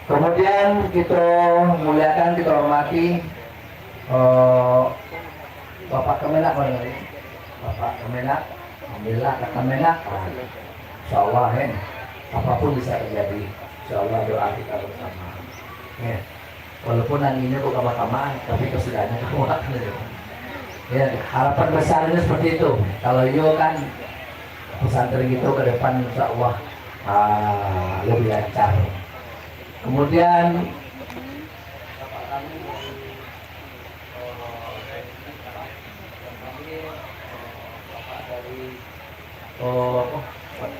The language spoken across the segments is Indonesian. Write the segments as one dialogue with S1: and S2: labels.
S1: Kemudian kita muliakan, kita hormati eh, Bapak Kemenak, Bapak Kemenak, alhamdulillah Kak Kemenak, insya Allah apapun bisa terjadi, insya Allah doa kita bersama. Ya. Walaupun anginnya kok kamar-kamar, tapi kesudahannya kuat. Ya, harapan besarnya seperti itu. Kalau yo kan pesantren gitu ke depan insya Allah lebih lancar. Kemudian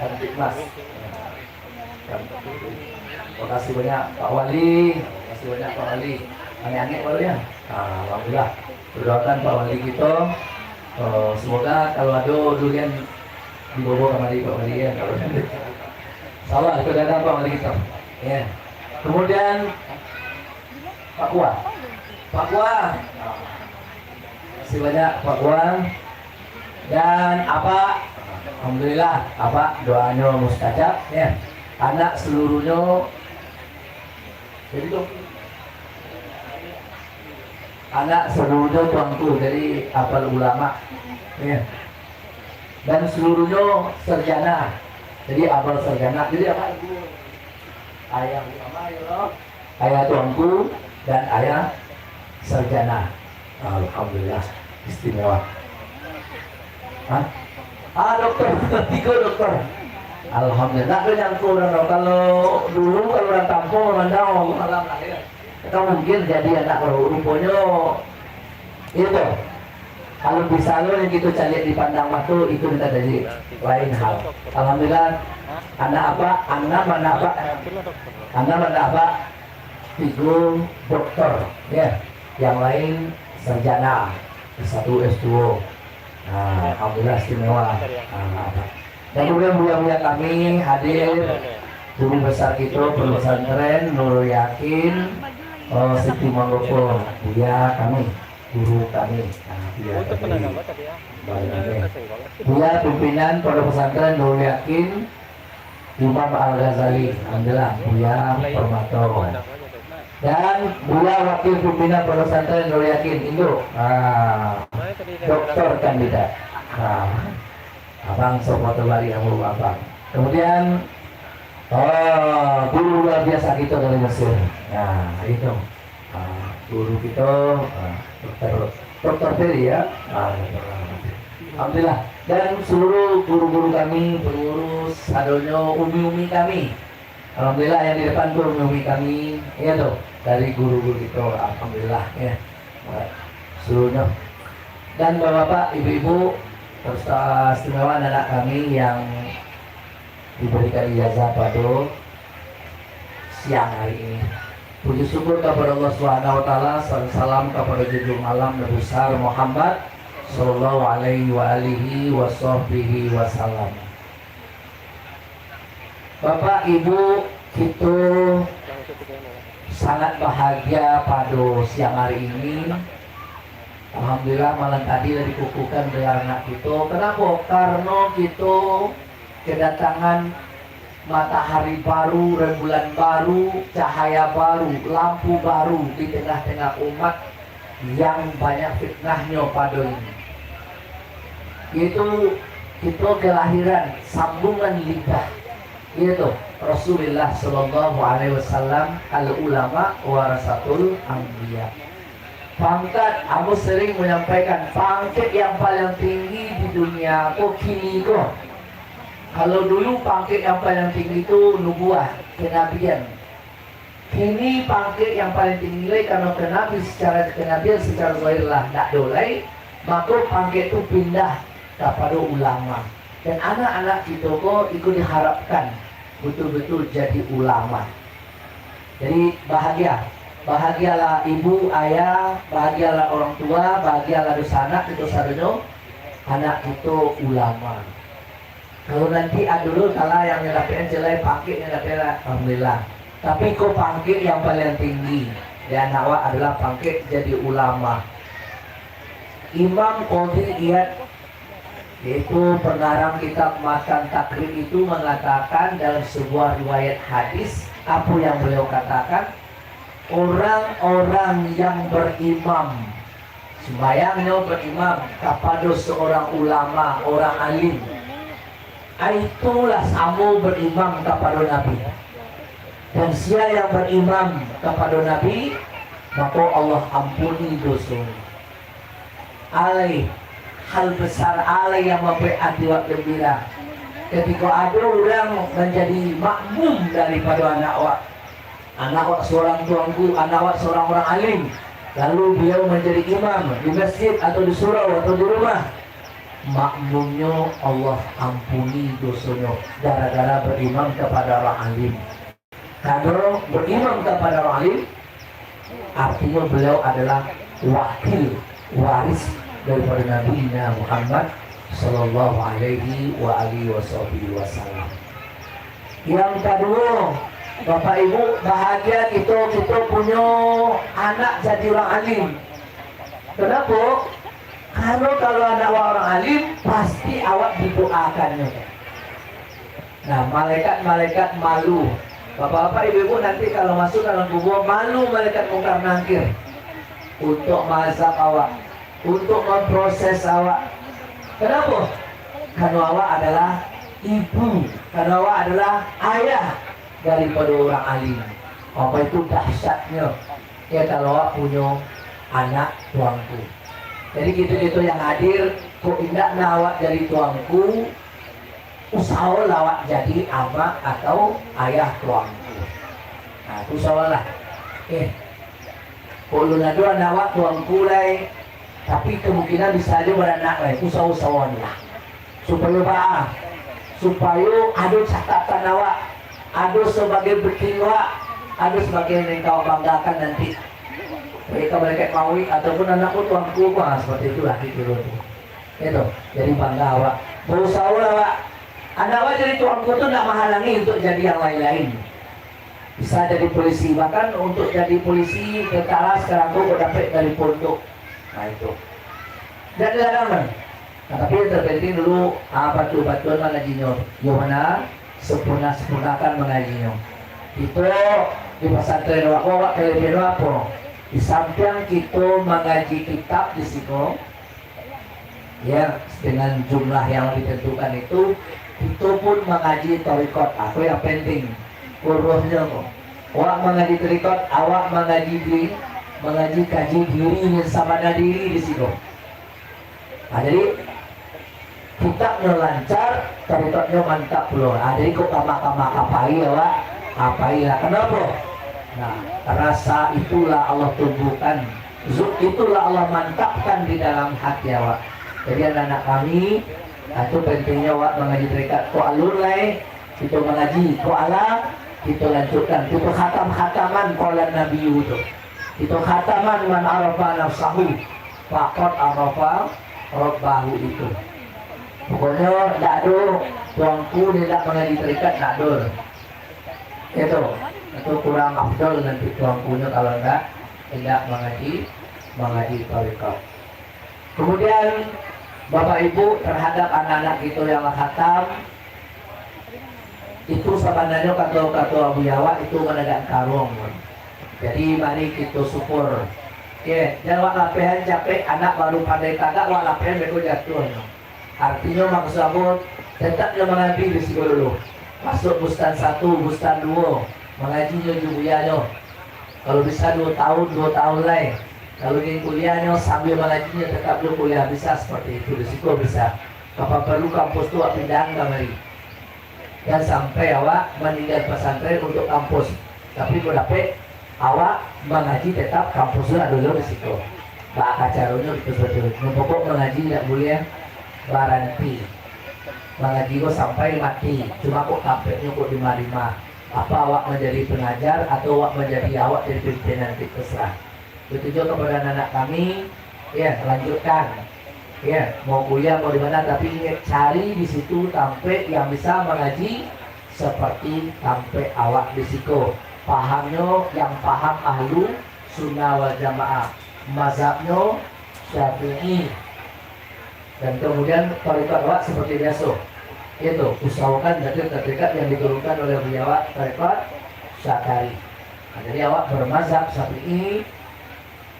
S1: cantik mas. Terima kasih banyak Pak Wali. Terima kasih banyak Pak Wali. Aneh-aneh Pak Wali ya. Alhamdulillah. Berdoakan Pak Wali kita. Semoga kalau ada durian dibawa kembali Pak Wali ya. Kalau salah itu datang Pak Wali kita. Ya. Kemudian Pak Kua. Pak Kua. Terima kasih banyak Pak Kua. Dan apa? Alhamdulillah apa doanya mustajab ya. Anak seluruhnya jadi tuh anak seluruhnya tuanku dari apal ulama ya. Dan seluruhnya sarjana jadi apal sarjana jadi apa ibu ayah ulama ya ayah tuanku dan ayah sarjana. Alhamdulillah istimewa. Dokter, tiga dokter. Alhamdulillah itu yang kurang. Kalau dulu kalau orang kampung memandang malam lahir, kita mungkin jadi anak rupanya itu. Kalau bisa lo yang gitu cari di pandang mata itu kita jadi lain hal. Alhamdulillah anak apa? Anak mana apa? Anak mana apa? Tiga dokter, ya. Yang lain sarjana, S1, S2. Alhamdulillah istimewa. Dan kemudian mulia-mulia kami hadir guru besar kita pesantren Nurul Yakin Siti Mangoko, dia kami guru kami. Dia pimpinan pondok pesantren Nurul Yakin Imam Al Ghazali, alhamdulillah Buya Permato. Dan Buya wakil pimpinan pondok pesantren Nurul Yakin Indo, dokter kandidat. Abang sopoto bari yang abang. Kemudian guru luar biasa kita dari Mesir. Nah itu guru kita dokter Ferry ya. Alhamdulillah. Dan seluruh guru-guru kami, pengurus adonyo umi-umi kami. Alhamdulillah yang di depan tuh umi-umi kami, ya tuh dari guru-guru kita. Alhamdulillah ya. Seluruhnya. Dan bapak-bapak, ibu-ibu, serta istimewa anak kami yang diberikan ijazah pada siang hari ini. Puji syukur kepada Allah Subhanahu wa taala, salam kepada junjungan alam Nabi besar Muhammad sallallahu alaihi wa alihi washabbihi wasallam. Bapak Ibu, kita sangat bahagia pada siang hari ini. Alhamdulillah malam tadi dikukuhkan dengan anak kita. Kenapa? Karena kita kedatangan matahari baru, rembulan baru, cahaya baru, lampu baru di tengah-tengah umat yang banyak fitnahnya pada ini. Yaitu kita kelahiran sambungan lidah. Yaitu Rasulullah Sallallahu Alaihi Wasallam al ulama warasatul anbiya. Pangkat, aku sering menyampaikan pangkat yang paling tinggi di dunia kok kini kok. Kalau dulu pangkat yang paling tinggi itu nubuah, kenabian. Kini pangkat yang paling tinggi karena kenabian secara zahirlah tak dolai, maka pangkat itu pindah kepada ulama. Dan anak-anak kita kok ikut diharapkan betul-betul jadi ulama. Jadi bahagialah ibu, ayah, bahagialah orang tua, bahagialah dosa anak, itu sadonya anak itu ulama. Kalau nanti dulu kalah yang nyelapin jelai pangkit nyelapin alhamdulillah. Tapi kok pangkit yang paling tinggi dan awak adalah pangkit jadi ulama. Imam Qadhi Iyad, yaitu pengarang kitab Matan Takrib itu mengatakan dalam sebuah riwayat hadis, Apa yang beliau katakan? Orang-orang yang berimam, sembayangnya berimam kepada seorang ulama, orang alim, itulah sama berimam kepada Nabi. Dan siapa yang berimam kepada Nabi, maka Allah ampuni dosa. Alai hal besar alai yang membuat hati gembira. Ketika ada orang menjadi makmum daripada anak wak seorang tuanku, anak wak seorang orang alim, lalu beliau menjadi imam di masjid atau di surau atau di rumah, makmumnya Allah ampuni dosanya gara-gara berimam kepada orang alim. Kalau berimam kepada orang alim, artinya beliau adalah wakil waris daripada Nabi Muhammad Sallallahu Alaihi Wasallam. Yang kedua, Bapak Ibu, bahagia kita punya anak jadi orang alim. Kenapa? Kalau anak orang alim, pasti awak didoakannya. Nah, malaikat-malaikat malu. Bapak-bapak, ibu-ibu nanti kalau masuk dalam kubur, malu malaikat mungkar nangkir untuk mazhab awak, untuk memproses awak. Kenapa? Karena awak adalah ibu, karena awak adalah ayah daripada orang alim. Apa itu dahsyatnya ya kalau awak punya anak tuanku. Jadi gitu-gitu yang hadir, kok indah awak jadi tuanku, usaha lawak jadi ama atau ayah tuanku. Nah, itu usahalah. Kalau nado anak awak tuanku lai, tapi kemungkinan bisa aja beranak lai, usaha lah. Supaya ada catatan awak, ada sebagai bukti awak, ada sebagai yang kau banggakan nanti. Mereka maui ataupun anakku tuanku, seperti itulah gitu. Itu jadi bangga awak. Berusaha awak. Anak awak jadi tuanku itu tidak menghalangi untuk jadi yang lain-lain. Bisa jadi polisi, bahkan untuk jadi polisi tentara sekarang tuh dapat dari pondok. Nah itu. Dan larangan. Nah, tapi yang terpenting dulu batu-batuan mengajinya. Yohana sempurnakan mengajinya. Itu di pesantren wak kelebihan apa? Di samping kita mengaji kitab di situ, ya dengan jumlah yang ditentukan itu pun mengaji tarikot. Apa yang penting? Uruhnya kok. Awak mengaji tarikot, awak mengaji diri, mengaji kaji diri sama diri di situ. Nah, jadi kitabnya lancar, tarikotnya mantap loh. Jadi kok kama kapai awak, kapailah. Kenapa? Nah, rasa itulah Allah tumbuhkan, itulah Allah mantapkan di dalam hati awak. Jadi anak-anak kami, itu pentingnya awak mengaji terikat. Ko alur lai, kita mengaji. Ko alam, kita lanjutkan. Kita khatam-khataman qala Nabi itu. Kita khataman man arafa nafsahu, faqad arafa rabbahu itu. Pokoknya tak ada tuanku tidak mengaji terikat, tak ada. Itu kurang afdol nanti tuankunya kalau tidak mengaji tarikat. Kemudian Bapak Ibu terhadap anak-anak itu yang khatam, itu sebenarnya kata Abu Yawa itu menedak karung. Jadi mari kita syukur. Jangan wak lapehan capek anak baru pandai kagak, wak lapehan beku jatuh. Artinya maksud aku tetapnya mengaji di situ dulu. Masuk bustan 1, bustan 2, mengajinya juga. Kalau bisa 2 tahun lain. Kalau ingin kuliahnya sambil mengajinya tetap lu kuliah, bisa seperti itu. Risiko bisa. Apa perlu kampus tu pindahan kemari. Dan sampai awak meninggal pesantren untuk kampus. Tapi kalau dapat awak mengaji tetap kampusnya dulu risiko. Bak caranya itu betul. Pokok mengaji tidak boleh garanti. Mengaji kok sampai mati. Cuma kok kampeknya kok lima. Apa awak menjadi pengajar atau awak menjadi awak jadi pimpinan nanti terserah. Betul kepada anak kami, ya lanjutkan, ya mau kuliah mau di mana, tapi cari di situ sampai yang bisa mengaji seperti sampai awak di situ. Pahamnya yang paham ahlu sunnah wal jamaah, mazhabnya Syafi'i, dan kemudian tarikat awak seperti biasa. Itu usahakan dari tarikat yang diturunkan oleh beliau tarikat Syakari. Nah, jadi awak bermazhab Syafi'i,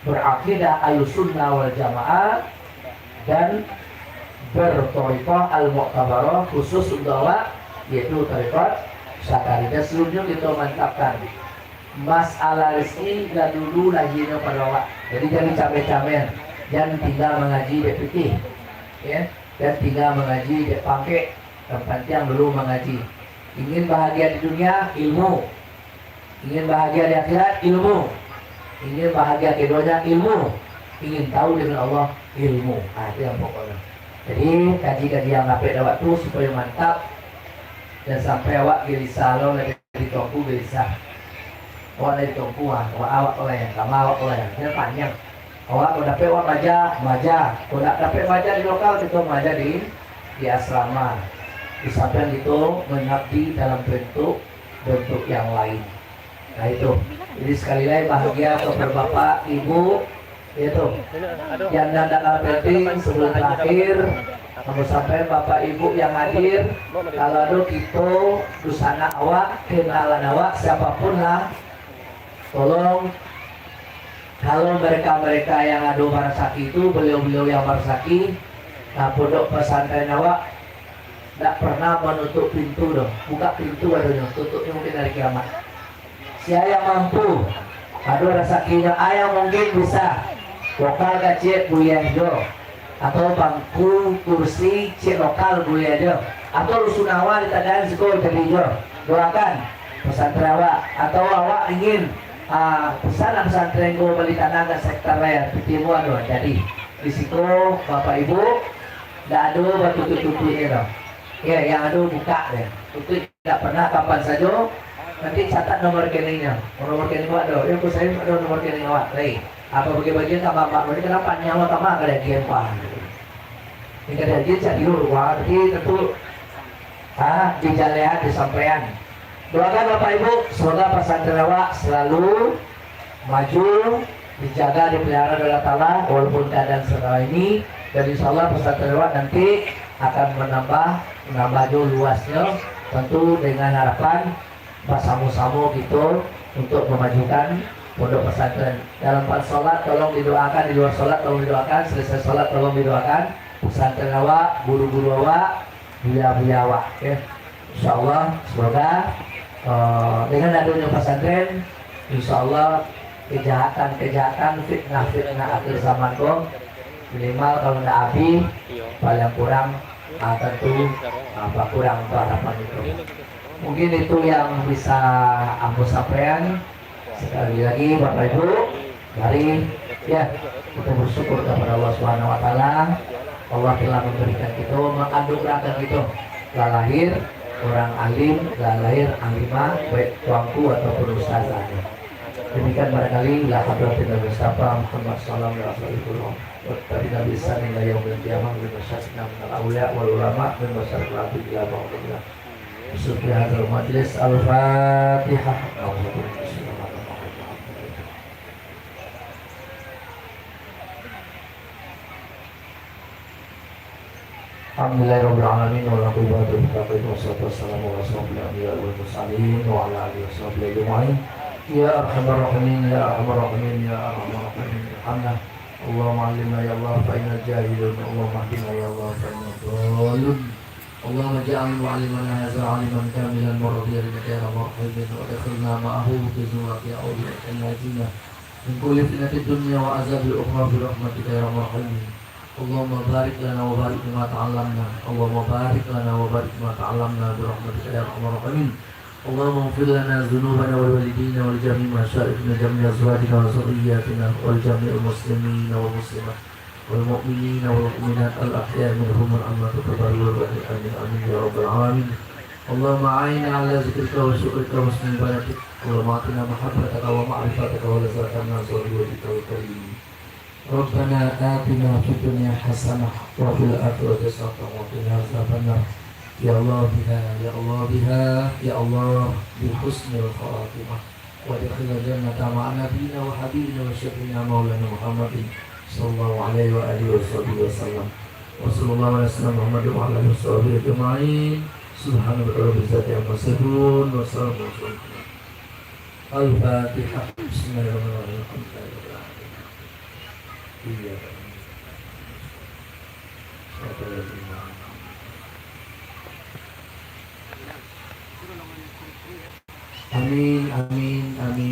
S1: berakidah Ahlussunnah wal Jamaah, dan berthariqah al-mu'tabarah khusus untuk awak, yaitu thariqat Syakari. Dan sebelumnya kita mantapkan masalah rezeki dan dulu lahirnya pada awak. Jadi jangan camen-camen, jangan tinggal mengaji di fikih, ya, dan tinggal mengaji di pakai tempat yang belum mengaji. Ingin bahagia di dunia, ilmu. Ingin bahagia di akhirat, ilmu. Ingin bahagia keduanya, ilmu. Ingin tahu dengan Allah, ilmu. Itu yang pokoknya. Jadi kaji-kaji yang dapat awak tu supaya mantap, dan sampai awak gelisah lo dari tongku gelisah. Awak dari tongku awak oleh yang sama awak oleh yang panjang. Awak kalau dapat awak maja. Kalau tak dapat maja di lokal itu maja di asrama. Di samping itu mengabdi dalam bentuk yang lain. Nah itu. Jadi sekali lagi bahagia kepada bapak, ibu, itu. Yang tidak penting sebelum terakhir, kamu sampai bapak ibu yang hadir, kalau ada kita, dusana awak, kenalan awak, siapapun lah, tolong. Kalau mereka yang ada barasaki itu, beliau-beliau yang barasaki, nah pondok pesantren awak tidak pernah menutup pintu dong, buka pintu adanya, tutupnya mungkin dari kiamat. Siapa yang mampu, ada rezekinya, ayah mungkin bisa lokal kecil kuliah jo, atau bangku kursi cik lokal kuliah jo, atau rusunawa ditandaan sekolah jadi jo, doakan pesantren awak, atau awak ingin pesantren gue beli tanah ke sektor lain, timur ada, jadi di situ bapak ibu tidak ada batu tutup-tutupnya dong. Ya, yang ada buka deh. Tutup tidak pernah kapan saja. Nanti catat nomor rekeningnya. Nomor rekening awak ada. Ya, saya ada nomor rekening awak. Baik. Apa bagi-bagian sama Pak? Ini kenapa nyawa sama ada gian Pak? Ini ada gian saya dulu. Wah, jadi tentu di jalean disampaikan. Doakan Bapak Ibu, semoga pesantren awak selalu maju, dijaga, dipelihara oleh Allah Ta'ala walaupun keadaan sekarang ini. Dan insya Allah pesantren awak nanti akan menambah jauh luasnya, tentu dengan harapan bersama-sama gitu untuk memajukan pondok pesantren. Dalam pas sholat tolong didoakan, di luar sholat tolong didoakan, selesai sholat tolong didoakan pesantren awak, guru-guru awak, buya-buya awak, ya. Insya Allah semoga dengan adanya pesantren, insya Allah kejahatan, fitnah akhir zaman kok minimal kalau tidak habis paling kurang tentu kurang harapan itu. Mungkin itu yang bisa aku sampaikan. Sekali lagi Bapak Ibu, mari ya kita bersyukur kepada Allah Subhanahu Wa Taala. Allah telah memberikan kita, menganugerahkan kita telah lahir orang alim, telah lahir alimah, baik tuanku ataupun ustazah. Demikian barangkali la hadratin Mustafa Muhammad sallallahu alaihi wasallam. Tapi Nabi Sallallahu Alaihi Wasallam bermasyarakat awliya wal ulama bermasyarakat ila ba'dillah. Subhanallah majlis al-Fatihah. Alhamdulillahirabbil alamin wa la quwwata illa billah wassalatu wassalamu ala asyrofil anbiya'i wal mursalin wa ala alihi washabbihi ajma'in. Ya arhamar rahimin ya arhamar rahimin ya arhamar rahimin. Alhamdulillah. Allahumma alimna ya Allah fa'inal jahilun. Allahumma ahdina ya Allah fa'inal dhalun. Allahumma ja'al mu'alimana hadza 'aliman kamilan muradiyan ya rahmatin wa adkhilna ma'ahu fi zumrati awliya'i al-ladina min kulli fitnatid dunya wa azabil ukhra bi rahmatika ya rahmatin. Allahumma barik lana wa barik ma ta'allamna. Allahumma barik lana wa barik ma ta'allamna bi rahmatika ya rahmatin. Allahumma ighfir lana dhunubana wal walidina wal jami' masyayikina jami' azwajina wa dhurriyyatina wal jami'il muslimina wal muslimat wal mu'minina wal mu'minat al ahya'i minhum wal amwat tabarruk amin ya rabbal alamin. Allahumma a'inna 'ala zikrika wa syukrika wa husni ibadatik. Allahumma atina mahabbataka wa ma'rifataka wa lazatan nasr wajhika al karim. Rabbana atina fid dunya hasanah wa fil akhirati hasanah wa qina adzabannar. Ya Allah biha, ya Allah biha, ya Allah bihusnil khatimah wa adkhilna jannata ma'a nabiyyina wa habibina wa syafi'ina maulana Muhammadin sallallahu alaihi wa alihi wasallam. Wa sallallahu alaihi wasallam Muhammad wa ala alihi washabihi ajma'in. Subhana rabbika rabbil izzati amma yasifun wa salamun alal mursalin. Al-Fatihah. Bismillahirrahmanirrahim. Iya. Amin, amin, amin.